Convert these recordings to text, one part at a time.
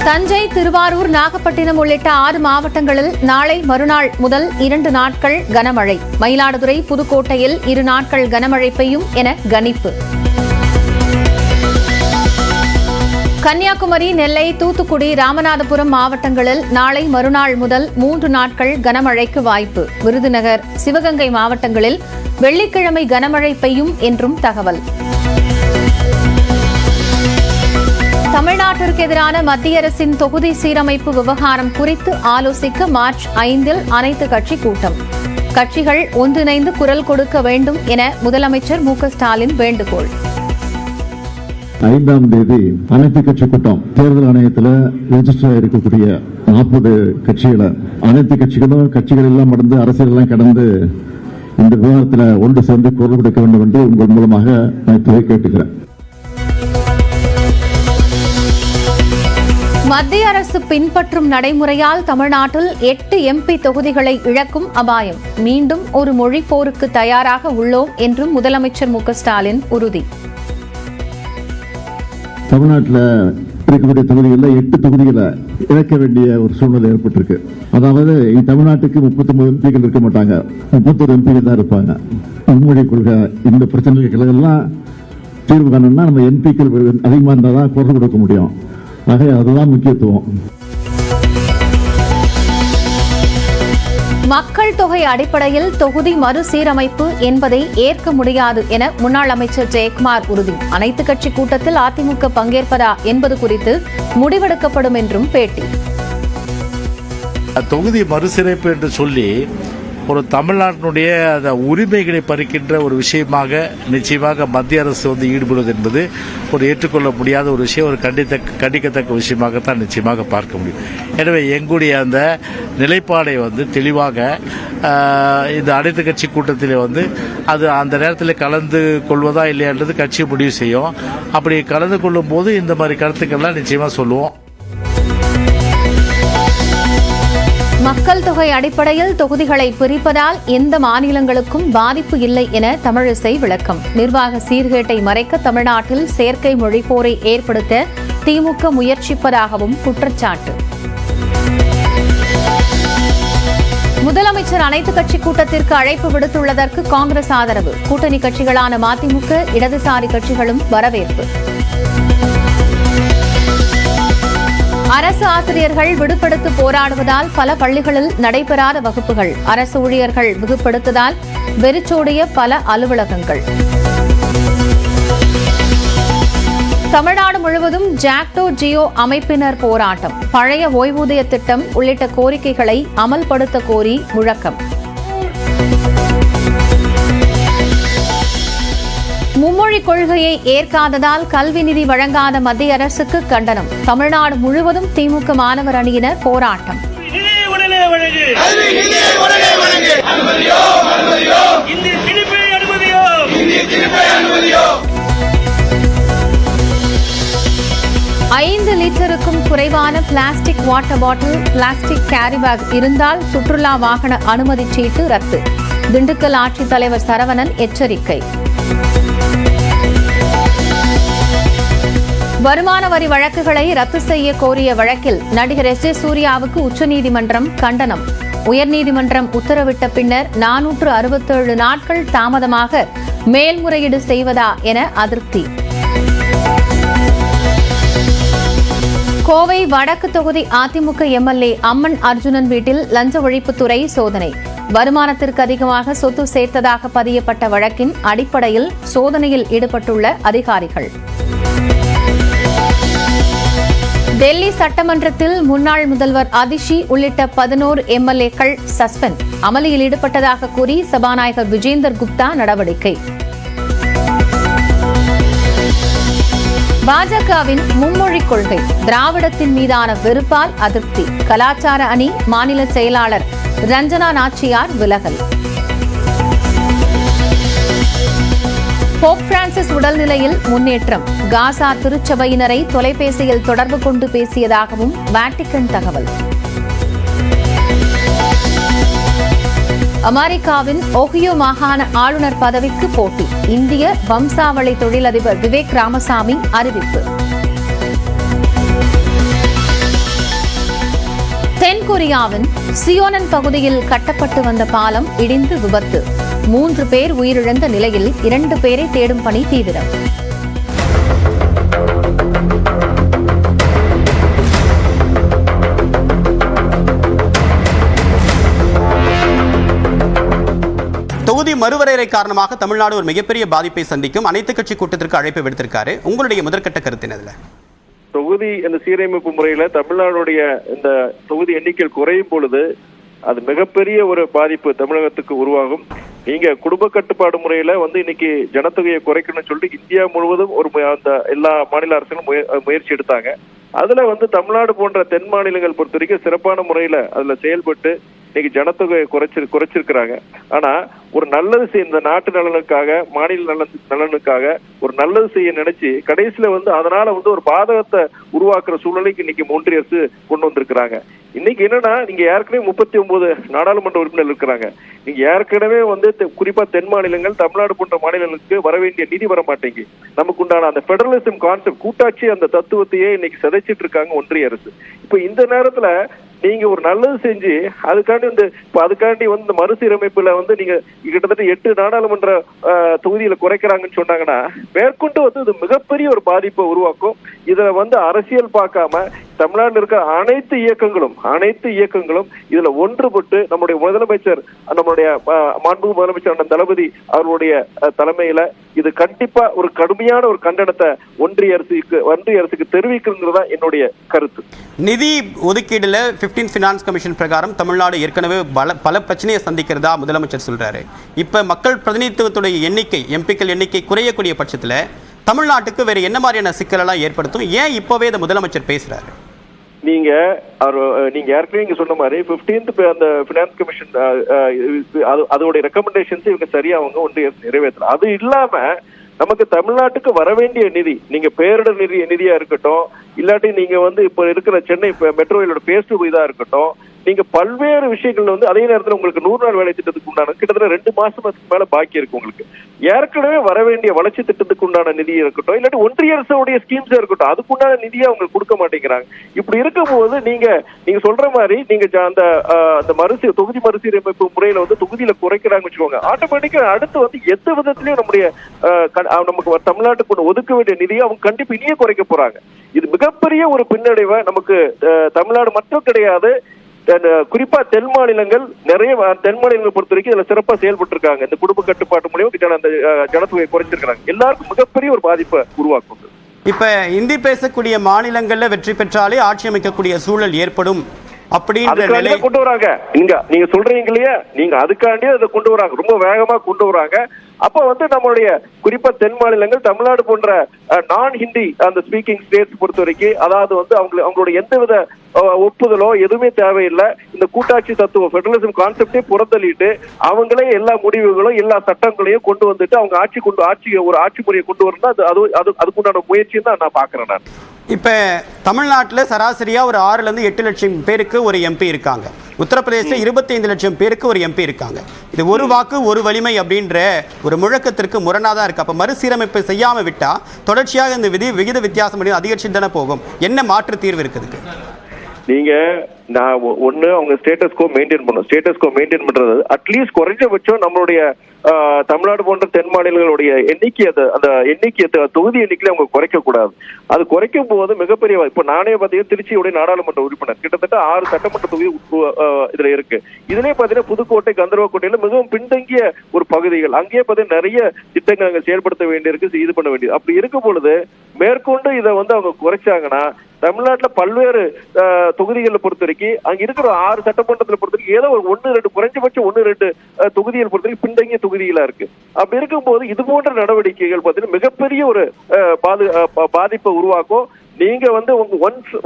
தஞ்சை, திருவாரூர், நாகப்பட்டினம் உள்ளிட்ட 6 மாவட்டங்களில் நாளை மறுநாள் முதல் 2 நாட்கள் கனமழை. மயிலாடுதுறை, புதுக்கோட்டையில் 2 நாட்கள் கனமழை பெய்யும் என கணிப்பு. கன்னியாகுமரி, நெல்லை, தூத்துக்குடி, ராமநாதபுரம் மாவட்டங்களில் நாளை மறுநாள் முதல் 3 நாட்கள் கனமழைக்கு வாய்ப்பு. விருதுநகர், சிவகங்கை மாவட்டங்களில் வெள்ளிக்கிழமை கனமழை பெய்யும் என்றும் தகவல். தமிழ்நாட்டிற்கு எதிரான மத்திய அரசின் தொகுதி சீரமைப்பு விவகாரம் குறித்து ஆலோசிக்க மார்ச் 5 அனைத்து கட்சி கூட்டம். கட்சிகள் ஒன்றிணைந்து குரல் கொடுக்க வேண்டும் என முதலமைச்சர் மு.க.ஸ்டாலின் வேண்டுகோள். 5ஆம் தேதி அனைத்து கட்சி கூட்டம். தேர்தல் ஆணையத்தில் ரெஜிஸ்டர் இருக்கக்கூடிய 40 கட்சிகளை அனைத்து கட்சிகள் எல்லாம் கடந்து அரசியல் எல்லாம் கடந்து இந்த விவகாரத்தில் ஒன்று சேர்ந்து குரல் கொடுக்க வேண்டும் என்று உங்கள் மூலமாக நான் கேட்டுக்கிறேன். மத்திய அரசு பின்பற்றும் நடைமுறையால் தமிழ்நாட்டில் 8 MP தொகுதிகளை இழக்கும் அபாயம். மீண்டும் ஒரு மொழி போருக்கு தயாராக உள்ளோம் என்றும் முதலமைச்சர் மு.க.ஸ்டாலின் உறுதி. தமிழ்நாட்டில் இருக்கக்கூடிய தொகுதிகளில் 8 தொகுதிகளை இழக்க வேண்டிய ஒரு சூழ்நிலை ஏற்பட்டிருக்கு. அதாவது தமிழ்நாட்டுக்கு 39 MP இருக்க மாட்டாங்க, 31 MP தான் இருப்பாங்க. மும்மொழி கொள்கை இந்த பிரச்சனைகள் எல்லாம் தீர்வு காணணும்னா நம்ம MP அதிகமாக இருந்தால் தான் குரல் கொடுக்க முடியும். ஆக அதுதான் முக்கியத்துவம். மக்கள் தொகை அடிப்படையில் தொகுதி மறுசீரமைப்பு என்பதை ஏற்க முடியாது என முன்னாள் அமைச்சர் ஜெயக்குமார் உறுதி. அனைத்து கட்சி கூட்டத்தில் அதிமுக பங்கேற்பதா என்பது குறித்து முடிவெடுக்கப்படும் என்றும் பேட்டி. தொகுதி மறுசீரமைப்பு என்று சொல்லி ஒரு தமிழ்நாட்டினுடைய அந்த உரிமைகளை பறிக்கின்ற ஒரு விஷயமாக நிச்சயமாக மத்திய அரசு ஈடுபடுவது என்பது ஒரு ஏற்றுக்கொள்ள முடியாத ஒரு விஷயம், ஒரு கண்டிக்கத்தக்க விஷயமாகத்தான் நிச்சயமாக பார்க்க முடியும். எனவே எங்களுடைய அந்த நிலைப்பாடை தெளிவாக இந்த அனைத்து கட்சி கூட்டத்தில் அது அந்த நேரத்தில் கலந்து கொள்வதா இல்லையான்றது கட்சி முடிவு செய்யும். அப்படி கலந்து கொள்ளும் போது இந்த மாதிரி கருத்துக்கள்லாம் நிச்சயமாக சொல்லுவோம். மக்கள் தொகை அடிப்படையில் தொகுதிகளை பிரிப்பதால் எந்த மாநிலங்களுக்கும் பாதிப்பு இல்லை என தமிழிசை விளக்கம். நிர்வாக சீர்கேட்டை மறைக்க தமிழ்நாட்டில் செயற்கை மொழிப்போரை ஏற்படுத்த திமுக முயற்சிப்பதாகவும் குற்றச்சாட்டு. முதலமைச்சர் அனைத்து கட்சி கூட்டத்திற்கு அழைப்பு விடுத்துள்ளதற்கு காங்கிரஸ் ஆதரவு. கூட்டணி கட்சிகளான மதிமுக, இடதுசாரி கட்சிகளும் வரவேற்பு. அரசு ஆசிரியர்கள் விடுபடுத்து போராடுவதால் பல பள்ளிகளில் நடைபெறாத வகுப்புகள். அரசு ஊழியர்கள் விடுபடுத்ததால் வெறிச்சோடிய பல அலுவலகங்கள். தமிழ்நாடு முழுவதும் ஜாக்டோ ஜியோ அமைப்பினர் போராட்டம். பழைய ஓய்வூதிய திட்டம் உள்ளிட்ட கோரிக்கைகளை அமல்படுத்த கோரி முழக்கம். மும்மொழி கொள்கையை ஏற்காததால் கல்வி நிதி வழங்காத மத்திய அரசுக்கு கண்டனம். தமிழ்நாடு முழுவதும் திமுக மாணவர் அணியினர் போராட்டம். ஐந்து லிட்டருக்கும் குறைவான plastic water bottle, plastic carry bag இருந்தால் சுற்றுலா வாகன அனுமதி சீட்டு ரத்து. திண்டுக்கல் ஆட்சித்தலைவர் சரவணன் எச்சரிக்கை. வருமான வரி வழக்குகளை ரத்து செய்ய கோரிய வழக்கில் நடிகர் S.J. சூர்யாவுக்கு உச்சநீதிமன்றம் கண்டனம். உயர்நீதிமன்றம் உத்தரவிட்ட பின்னர் 467 நாட்கள் தாமதமாக மேல்முறையீடு செய்வதா என அதிருப்தி. கோவை வடக்கு தொகுதி அதிமுக MLA அம்மன் அர்ஜுனன் வீட்டில் லஞ்ச ஒழிப்புத்துறை சோதனை. வருமானத்திற்கு அதிகமாக சொத்து சேர்த்ததாக பதியப்பட்ட வழக்கின் அடிப்படையில் சோதனையில் ஈடுபட்டுள்ள அதிகாரிகள். டெல்லி சட்டமன்றத்தில் முன்னாள் முதல்வர் அதிஷி உள்ளிட்ட 11 MLA-க்கள் சஸ்பெண்ட். அமளியில் ஈடுபட்டதாக கூறி சபாநாயகர் விஜேந்தர் குப்தா நடவடிக்கை. பாஜகவின் மும்மொழி கொள்கை, திராவிடத்தின் மீதான வெறுப்பால் அதிருப்தி. கலாச்சார அணி மாநில செயலாளர் ரஞ்சனா நாச்சியார் விலகல். போப் பிரான்சிஸ் உடல்நிலையில் முன்னேற்றம். காசா திருச்சபையினரை தொலைபேசியில் தொடர்பு கொண்டு பேசியதாகவும் வாட்டிகன் தகவல். அமெரிக்காவின் ஓஹியோ மாகாண ஆளுநர் பதவிக்கு போட்டி. இந்திய வம்சாவளி தொழிலதிபர் விவேக் ராமசாமி அறிவிப்பு. தென்கொரியாவின் சியோனன் பகுதியில் கட்டப்பட்டு வந்த பாலம் இடிந்து விபத்து. 3 பேர் உயிரிழந்த நிலையில் 2 பேரை தேடும் பணி தீவிரம். தொகுதி மறுவரையறை காரணமாக தமிழ்நாடு ஒரு மிகப்பெரிய பாதிப்பை சந்திக்கும். அனைத்து கட்சி கூட்டத்திற்கு அழைப்பு விடுத்திருக்காரு. உங்களுடைய முதற்கட்ட கருத்து என்னதுல? தொகுதி இந்த சீரமைப்பு முறையில தமிழ்நாடுடைய இந்த தொகுதி எண்ணிக்கை குறையும் பொழுது அது மிகப்பெரிய ஒரு பாதிப்பு தமிழகத்துக்கு உருவாகும். நீங்க குடும்ப கட்டுப்பாடு முறையில இன்னைக்கு ஜனத்தொகையை குறைக்கணும்னு சொல்லிட்டு இந்தியா முழுவதும் அந்த எல்லா மாநில அரசுகளும் முயற்சி எடுத்தாங்க. அதுல தமிழ்நாடு போன்ற தென் மாநிலங்கள் பொறுத்த வரைக்கும் சிறப்பான முறையில அதுல செயல்பட்டு இன்னைக்கு ஜனத்தொகையை குறைச்சிருக்கிறாங்க. ஆனா ஒரு நல்லது செய்ய இந்த நாட்டு நலனுக்காக மாநில நலனுக்காக ஒரு நல்லது செய்ய நினைச்சு கடைசியில அதனால ஒரு பாதகத்தை உருவாக்குற சூழ்நிலைக்கு இன்னைக்கு ஒன்றிய அரசு கொண்டு வந்திருக்கிறாங்க. இன்னைக்கு என்னன்னா நீங்க ஏற்கனவே 39 நாடாளுமன்ற உறுப்பினர் இருக்கிறாங்க. நீங்க ஏற்கனவே குறிப்பா தென் மாநிலங்கள் தமிழ்நாடு போன்ற மாநிலங்களுக்கு வர வேண்டிய நிதி வர மாட்டேங்குது. நமக்கு உண்டான அந்த பெடரலிசம் கான்செப்ட் கூட்டாட்சி அந்த தத்துவத்தையே இன்னைக்கு சிதைச்சிட்டு இருக்காங்க ஒன்றிய அரசு. இப்ப இந்த நேரத்துல நீங்க ஒரு நல்லது செஞ்சு அதுக்காண்டி இந்த மறுசீரமைப்புல நீங்க கிட்டத்தட்ட 8 நாடாளுமன்ற தொகுதியில குறைக்கிறாங்கன்னு சொன்னாங்கன்னா மேற்கொண்டு இது மிகப்பெரிய ஒரு பாதிப்பை உருவாக்கும். இதுல அரசியல் பார்க்காம தமிழ்நாட்டில் இருக்க அனைத்து இயக்கங்களும் இதுல ஒன்றுபட்டு நம்முடைய முதலமைச்சர் நம்முடைய மாண்பு முதலமைச்சர் தளபதி அவர்களுடைய தலைமையில இது கண்டிப்பா ஒரு கடுமையான ஒரு கண்டனத்தை ஒன்றிய அரசுக்கு தெரிவிக்கிறதுதான் என்னுடைய கருத்து. நிதி ஒதுக்கீடுல 15 ஃபினான்ஸ் கமிஷன் பிரகாரம் தமிழ்நாடு ஏற்கனவே பல பிரச்சனையை சந்திக்கிறதா முதலமைச்சர் சொல்றாரு. இப்ப மக்கள் பிரதிநிதித்துவத்துடைய எண்ணிக்கை எம்பிக்கள் எண்ணிக்கை குறையக்கூடிய பட்சத்துல தமிழ்நாட்டுக்கு வேற என்ன மாதிரியான சிக்கல் எல்லாம் ஏற்படுத்தும்? ஏன் இப்பவே இந்த முதலமைச்சர் பேசுறாரு? நீங்க ஏற்கனவே இங்க சொன்ன மாதிரி 15th அந்த பினான்ஸ் கமிஷன் அதோட ரெக்கமெண்டேஷன்ஸ் இவங்க சரியா ஒன்றிய நிறைவேற்றலாம். அது இல்லாம நமக்கு தமிழ்நாட்டுக்கு வர வேண்டிய நிதி நீங்க பேரிடர் நிதியா இருக்கட்டும், இல்லாட்டி நீங்க இப்ப இருக்கிற சென்னை மெட்ரோ ரயிலோட phase 2 இதா இருக்கட்டும், நீங்க பல்வேறு விஷயங்கள்ல அதே நேரத்தில் உங்களுக்கு 100 நாள் வேலை திட்டத்துக்கு உண்டான கிட்டத்தட்ட 2 மாசத்துக்கு மேல பாக்கி இருக்கு. உங்களுக்கு ஏற்கனவே வர வேண்டிய வளர்ச்சி திட்டத்துக்கு உண்டான நிதி இருக்கட்டும், இல்லாட்டி ஒன்றிய அரசுடைய ஸ்கீம்ஸ் இருக்கட்டும், அதுக்குண்டான நிதியை அவங்க கொடுக்க மாட்டேங்கிறாங்க. இப்படி இருக்கும் போது நீங்க சொல்ற மாதிரி நீங்க அந்த தொகுதி மறுசீரமைப்பு முறையில தொகுதியில குறைக்கிறாங்கன்னு வச்சுக்கோங்க, ஆட்டோமேட்டிக்கா அடுத்து எந்த விதத்திலயும் நம்முடைய நமக்கு தமிழ்நாட்டுக்கு ஒதுக்க வேண்டிய நிதியை அவங்க கண்டிப்பா இனியே குறைக்க போறாங்க. இது மிகப்பெரிய ஒரு பின்னடைவை நமக்கு தமிழ்நாடு மட்டும் கிடையாது, குறிப்பா தென் மாநிலங்கள் நிறைய தென் மாநிலங்களை பொறுத்த வரைக்கும் இதுல சிறப்பா செயல்பட்டு இருக்காங்க. இந்த குடும்ப கட்டுப்பாட்டு மூலியமா அந்த ஜனத்தொகையை குறைச்சிருக்காங்க. எல்லாருக்கும் மிகப்பெரிய ஒரு பாதிப்பை உருவாக்கும். இப்ப இந்தி பேசக்கூடிய மாநிலங்கள்ல வெற்றி பெற்றாலே ஆட்சி அமைக்கக்கூடிய சூழல் ஏற்படும் அப்படின்ற கொண்டு வராங்க. நீங்க சொல்றீங்க இல்லையா, நீங்க அதுக்காண்டியே அதை கொண்டு வராங்க, ரொம்ப வேகமா கொண்டு வராங்க. அப்ப நம்மளுடைய குறிப்பா தென் மாநிலங்கள் தமிழ்நாடு போன்ற நான் ஹிந்தி அந்த ஸ்பீக்கிங் ஸ்டேட்ஸ் பொறுத்த வரைக்கும் அதாவது அவங்களுடைய எந்தவித ஒப்புதலோ எதுவுமே தேவையில்லை. இந்த கூட்டாட்சி தத்துவம் பெடரலிசம் கான்செப்டே புறத்தள்ளிட்டு அவங்களே எல்லா முடிவுகளும் எல்லா சட்டங்களையும் கொண்டு வந்துட்டு அவங்க ஆட்சி முறையை கொண்டு வரணும். அதுக்குண்டான முயற்சின்னு தான் நான் பாக்குறேன். நான் இப்ப தமிழ்நாட்டில் சராசரியா ஒரு 6 to 8 லட்சம் பேருக்கு ஒரு எம்பி இருக்காங்க. உத்தரப்பிரதேச 25 லட்சம் பேருக்கு ஒரு எம்பி இருக்காங்க. இது ஒரு வாக்கு ஒரு வலிமை அப்படின்ற ஒரு முழக்கத்திற்கு முரணாதான் இருக்கு. அப்ப மறுசீரமைப்பு செய்யாம விட்டா தொடர்ச்சியாக இந்த விகித வித்தியாசம் அதிகரிச்சு தானே போகும். என்ன மாற்று தீர்வு இருக்குதுக்கு? நீங்க நான் ஒண்ணு அவங்க ஸ்டேட்டஸ் கோ மெயின்டைன் பண்ணும். ஸ்டேட்டஸ் கோ மெயின்டைன் பண்றது அட்லீஸ்ட் குறைஞ்சபட்சம் நம்மளுடைய தமிழ்நாடு போன்ற தென் மாநிலங்களுடைய எண்ணிக்கை தொகுதி எண்ணிக்கையில அவங்க குறைக்க கூடாது. அது குறைக்கும் போது மிகப்பெரிய இப்ப நானே பாத்தீங்கன்னா திருச்சியுடைய நாடாளுமன்ற உறுப்பினர் கிட்டத்தட்ட 6 சட்டமன்ற தொகுதி இதுல இருக்கு. இதுலயே பாத்தீங்கன்னா புதுக்கோட்டை கந்தர்வக்கோட்டையில மிகவும் பின்தங்கிய ஒரு பகுதிகள், அங்கேயே பாத்தீங்கன்னா நிறைய திட்டங்கள் அங்க செயல்படுத்த வேண்டியிருக்கு, இது பண்ண வேண்டியது. அப்படி இருக்கும் பொழுது மேற்கொண்டு இதை அவங்க குறைச்சாங்கன்னா தமிழ்நாட்டுல பல்வேறு தொகுதிகளை பொறுத்த வரைக்கும் அங்க இருக்கிற 6 சட்டமன்றத்தில் பொறுத்த வரைக்கும் ஏதோ ஒரு 1-2 குறைஞ்சபட்சம் 1-2 தொகுதிகள் பொறுத்த வரைக்கும் பின்தங்கிய தொகுதிகளா இருக்கு. அப்படி இருக்கும் போது இது போன்ற நடவடிக்கைகள் பார்த்தீங்கன்னா மிகப்பெரிய ஒரு பாதிப்பை உருவாக்கும். நீங்க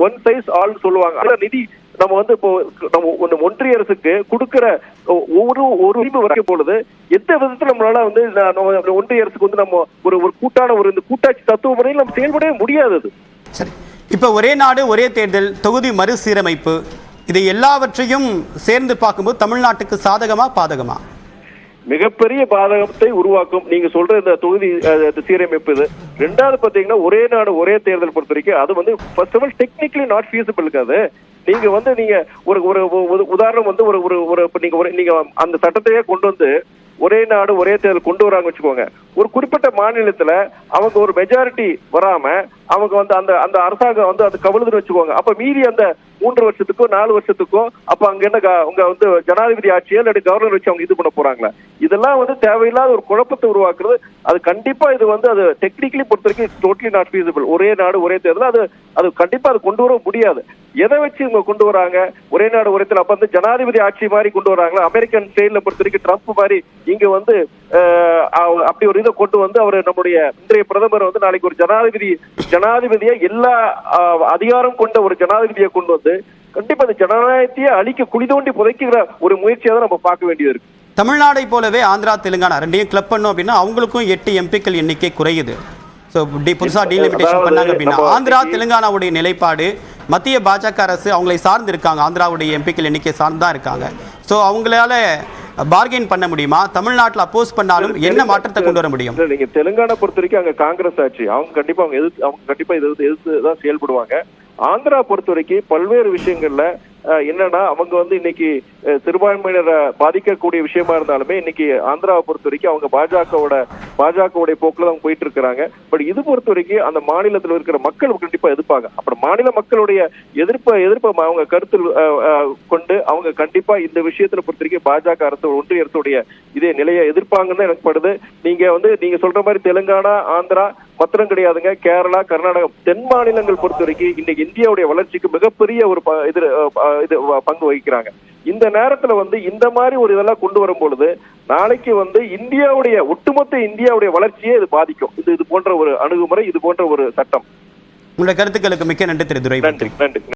ஒன் சைஸ் ஆல் சொல்லுவாங்க. ஆனா நிதி நம்ம இப்போ நம்ம ஒன்றிய அரசுக்கு கொடுக்கிற ஒரு உரிமை வரைக்கும் பொழுது எந்த விதத்துல நம்மளால ஒன்றிய அரசுக்கு நம்ம ஒரு கூட்டான இந்த கூட்டாட்சி தத்துவ முறையில் நம்ம செயல்படவே முடியாதது. சரி, இப்ப ஒரே நாடு ஒரே தேர்தல் தொகுதி மறுசீரமைப்பு இது எல்லாவற்றையும் சேர்ந்து பார்க்கும்போது தமிழ்நாட்டுக்கு சாதகமா பாதகமா? மிகப்பெரிய பாதகத்தை உருவாக்கும். நீங்க சொல்ற இந்த தொகுதி சீரமைப்பு இது. ரெண்டாவது பாத்தீங்கன்னா ஒரே நாடு ஒரே தேர்தல் பொறுத்த வரைக்கும் அது first of all technically not feasible இருக்காது. நீங்க வந்து நீங்க ஒரு ஒரு உதாரணம் வந்து ஒரு ஒரு நீங்க அந்த சட்டத்தையே கொண்டு வந்து ஒரே நாடு ஒரே தேர்தல் கொண்டு வராங்க வச்சுக்கோங்க. ஒரு குறிப்பிட்ட மாநிலத்துல அவங்க ஒரு மெஜாரிட்டி வராம அவங்க வந்து அந்த அந்த அரசாங்கம் வந்து அது கவிழுதுன்னு வச்சுக்கோங்க. அப்ப மீறி அந்த 3 வருஷத்துக்கோ 4 வருஷத்துக்கோ அப்ப அங்க என்ன உங்க வந்து ஜனாதிபதி ஆட்சியோ இல்லாட்டி கவர்னர் வச்சு அவங்க இது பண்ண போறாங்களா? இதெல்லாம் வந்து தேவையில்லாத ஒரு குழப்பத்தை உருவாக்குறது. அது கண்டிப்பா இது வந்து அது டெக்னிக்கலி பொறுத்த வரைக்கும் டோட்டலி நாட் ஃபீசிபிள். ஒரே நாடு ஒரே தேர்தல் அது கண்டிப்பா அது கொண்டு வர முடியாது. எதை வச்சு இவங்க கொண்டு வராங்க? ஒரே நாடு ஒரே தேர்தல். அப்ப வந்து ஜனாதிபதி ஆட்சி மாதிரி கொண்டு வராங்களா? அமெரிக்கன் ஸ்டைல பொறுத்த வரைக்கும் ட்ரம்ப் மாதிரி இங்க வந்து அப்படி ஒரு இதை கொண்டு வந்து அவர் நம்முடைய இன்றைய பிரதமர் வந்து நாளைக்கு ஒரு ஜனாதிபதியை எல்லா அதிகாரம் கொண்ட ஒரு ஜனாதிபதியை கொண்டு வந்து கண்டிப்பா இந்த ஜனநாயகத்தையே அழிக்க குழி தோண்டி புதைக்கிற ஒரு முயற்சியை தான் நம்ம பார்க்க வேண்டியது இருக்கு. தமிழ்நாடை போலவே ஆந்திரா தெலுங்கானா ரெண்டையும் கிளப் பண்ணோம் அப்படின்னா அவங்களுக்கும் 8 எம்பிக்கள் எண்ணிக்கை குறையுது. புதுசா டீலிமிட்டேஷன் பண்ணாங்க அப்படின்னா ஆந்திரா தெலுங்கானாவுடைய நிலைப்பாடு மத்திய பாஜக அரசு அவங்களை சார்ந்து இருக்காங்க. ஆந்திராவுடைய எம்பிக்கள் எண்ணிக்கை சார்ந்து தான் இருக்காங்க. ஸோ அவங்களால பார்கெயின் பண்ண முடியுமா? தமிழ்நாட்டில் அப்போஸ் பண்ணாலும் என்ன மாற்றத்தை கொண்டு வர முடியும்? நீங்க தெலுங்கானா பொறுத்த வரைக்கும் அங்க காங்கிரஸ் ஆட்சி அவங்க கண்டிப்பா எதிர்த்து தான் செயல்படுவாங்க. ஆந்திரா பொறுத்த வரைக்கும் பல்வேறு விஷயங்கள்ல என்னன்னா அவங்க வந்து இன்னைக்கு சிறுபான்மையினரை பாதிக்கக்கூடிய விஷயமா இருந்தாலுமே இன்னைக்கு ஆந்திராவை பொறுத்த வரைக்கும் அவங்க பாஜகவுடைய போக்குல அவங்க போயிட்டு இருக்கிறாங்க. பட் இது பொறுத்த வரைக்கும் அந்த மாநிலத்தில் இருக்கிற மக்கள் கண்டிப்பா எதிர்ப்பாங்க. அப்புறம் மாநில மக்களுடைய எதிர்ப்பை அவங்க கருத்தில் கொண்டு அவங்க கண்டிப்பா இந்த விஷயத்துல பொறுத்த வரைக்கும் பாஜக அரசு ஒன்றிய அரசுடைய இதே நிலையை எதிர்ப்பாங்கன்னு எனக்கு படுது. நீங்க சொல்ற மாதிரி தெலுங்கானா ஆந்திரா மாத்திரம் கிடையாதுங்க. கேரளா கர்நாடகா தென் மாநிலங்கள் பொறுத்த வரைக்கும் இன்னைக்கு இந்தியாவுடைய வளர்ச்சிக்கு மிகப்பெரிய ஒரு இது பங்கு வகிக்கிறாங்க. இந்த நேரத்துல வந்து இந்த மாதிரி ஒரு இதெல்லாம் கொண்டு வரும் பொழுது நாளைக்கு வந்து ஒட்டுமொத்த இந்தியாவுடைய வளர்ச்சியே இது பாதிக்கும். இது போன்ற ஒரு அணுகுமுறை, இது போன்ற ஒரு சட்டம். உங்களுடைய கருத்துக்களுக்கு மிக்க நன்றி திரு துரை. நன்றி.